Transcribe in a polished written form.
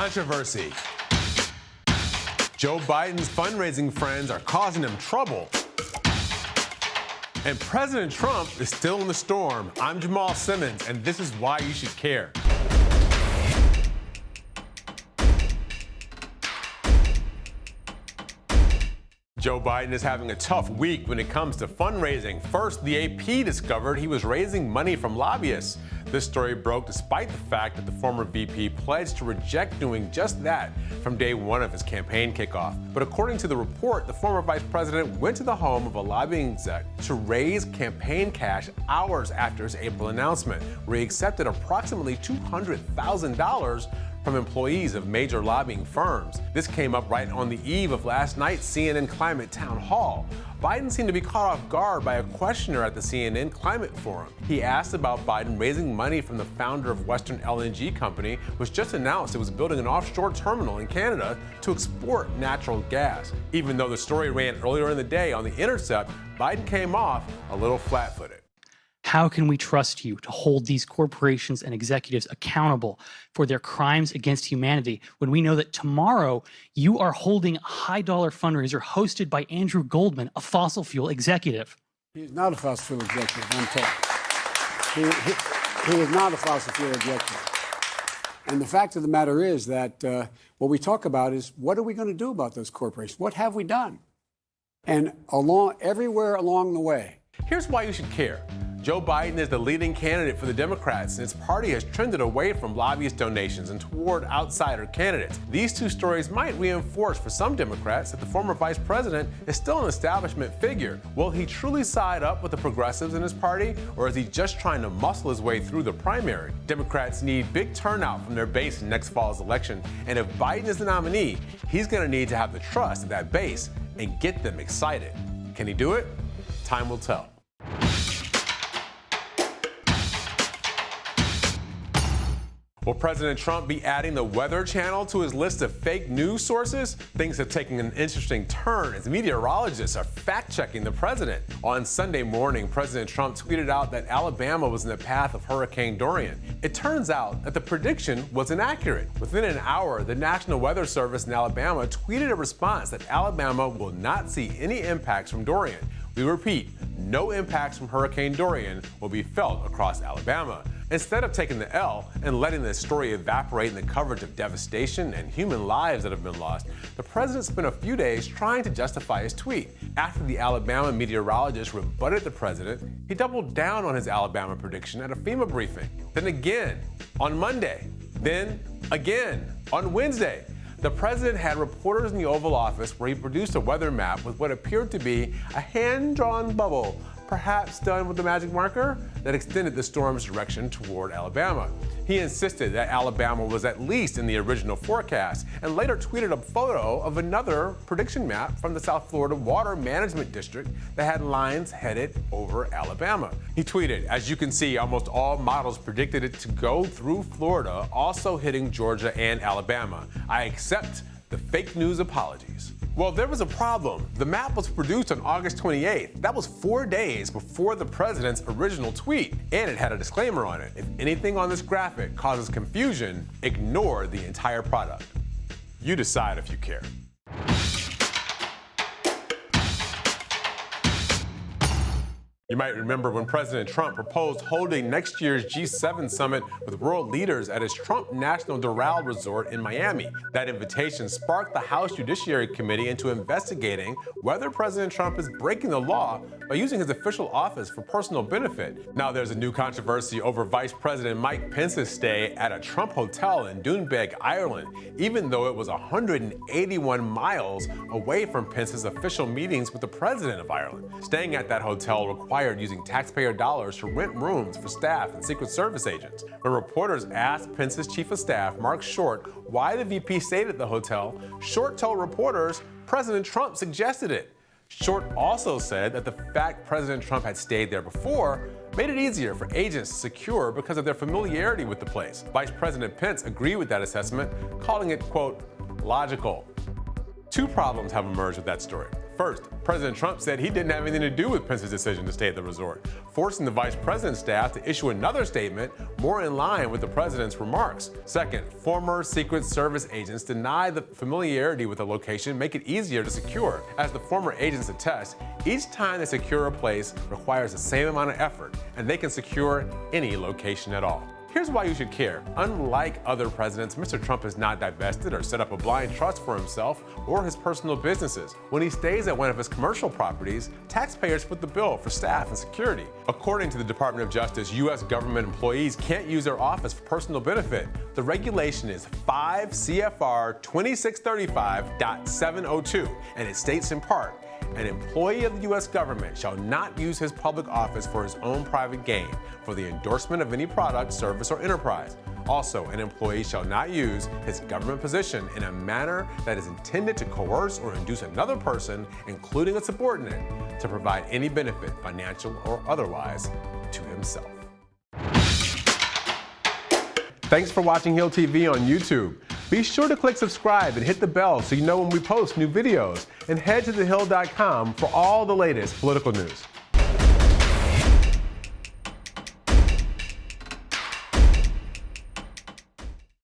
Controversy. Joe Biden's fundraising friends are causing him trouble. And President Trump is still in the storm. I'm Jamal Simmons, and this is why you should care. Joe Biden is having a tough week when it comes to fundraising. First, the AP discovered he was raising money from lobbyists. This story broke despite the fact that the former VP pledged to reject doing just that from day one of his campaign kickoff. But according to the report, the former vice president went to the home of a lobbying exec to raise campaign cash hours after his April announcement, where he accepted approximately $200,000 from employees of major lobbying firms. This came up right on the eve of last night's CNN Climate Town Hall. Biden seemed to be caught off guard by a questioner at the CNN Climate Forum. He asked about Biden raising money from the founder of Western LNG company, which just announced it was building an offshore terminal in Canada to export natural gas. Even though the story ran earlier in the day on The Intercept, Biden came off a little flat-footed. How can we trust you to hold these corporations and executives accountable for their crimes against humanity when we know that tomorrow you are holding a high-dollar fundraiser hosted by Andrew Goldman, a fossil fuel executive? He's not a fossil fuel executive, I'm told. He is not a fossil fuel executive. And the fact of the matter is that what we talk about is what are we going to do about those corporations? What have we done? And everywhere along the way. Here's why you should care. Joe Biden is the leading candidate for the Democrats, and his party has trended away from lobbyist donations and toward outsider candidates. These two stories might reinforce for some Democrats that the former vice president is still an establishment figure. Will he truly side up with the progressives in his party, or is he just trying to muscle his way through the primary? Democrats need big turnout from their base in next fall's election, and if Biden is the nominee, he's going to need to have the trust of that base and get them excited. Can he do it? Time will tell. Will President Trump be adding the Weather Channel to his list of fake news sources? Things have taken an interesting turn as meteorologists are fact-checking the president. On Sunday morning, President Trump tweeted out that Alabama was in the path of Hurricane Dorian. It turns out that the prediction was inaccurate. Within an hour, the National Weather Service in Alabama tweeted a response that Alabama will not see any impacts from Dorian. We repeat, no impacts from Hurricane Dorian will be felt across Alabama. Instead of taking the L and letting the story evaporate in the coverage of devastation and human lives that have been lost, the president spent a few days trying to justify his tweet. After the Alabama meteorologist rebutted the president, he doubled down on his Alabama prediction at a FEMA briefing. Then again on Monday. Then again on Wednesday. The president had reporters in the Oval Office where he produced a weather map with what appeared to be a hand-drawn bubble, perhaps done with a magic marker, that extended the storm's direction toward Alabama. He insisted that Alabama was at least in the original forecast, and later tweeted a photo of another prediction map from the South Florida Water Management District that had lines headed over Alabama. He tweeted, "As you can see, almost all models predicted it to go through Florida, also hitting Georgia and Alabama. I accept the fake news apologies." Well, there was a problem. The map was produced on August 28th. That was 4 days before the president's original tweet, and it had a disclaimer on it. If anything on this graphic causes confusion, ignore the entire product. You decide if you care. You might remember when President Trump proposed holding next year's G7 summit with world leaders at his Trump National Doral Resort in Miami. That invitation sparked the House Judiciary Committee into investigating whether President Trump is breaking the law by using his official office for personal benefit. Now there's a new controversy over Vice President Mike Pence's stay at a Trump hotel in Doonbeg, Ireland, even though it was 181 miles away from Pence's official meetings with the president of Ireland. Staying at that hotel required using taxpayer dollars to rent rooms for staff and Secret Service agents. When reporters asked Pence's chief of staff, Mark Short, why the VP stayed at the hotel, Short told reporters President Trump suggested it. Short also said that the fact President Trump had stayed there before made it easier for agents to secure because of their familiarity with the place. Vice President Pence agreed with that assessment, calling it, quote, logical. Two problems have emerged with that story. First, President Trump said he didn't have anything to do with Pence's decision to stay at the resort, forcing the vice president's staff to issue another statement more in line with the president's remarks. Second, former Secret Service agents deny the familiarity with the location make it easier to secure. As the former agents attest, each time they secure a place requires the same amount of effort, and they can secure any location at all. Here's why you should care. Unlike other presidents, Mr. Trump has not divested or set up a blind trust for himself or his personal businesses. When he stays at one of his commercial properties, taxpayers foot the bill for staff and security. According to the Department of Justice, U.S. government employees can't use their office for personal benefit. The regulation is 5 CFR 2635.702, and it states in part, an employee of the U.S. government shall not use his public office for his own private gain, for the endorsement of any product, service, or enterprise. Also, an employee shall not use his government position in a manner that is intended to coerce or induce another person, including a subordinate, to provide any benefit, financial or otherwise, to himself. Thanks for watching Hill TV on YouTube. Be sure to click subscribe and hit the bell so you know when we post new videos, and head to thehill.com for all the latest political news.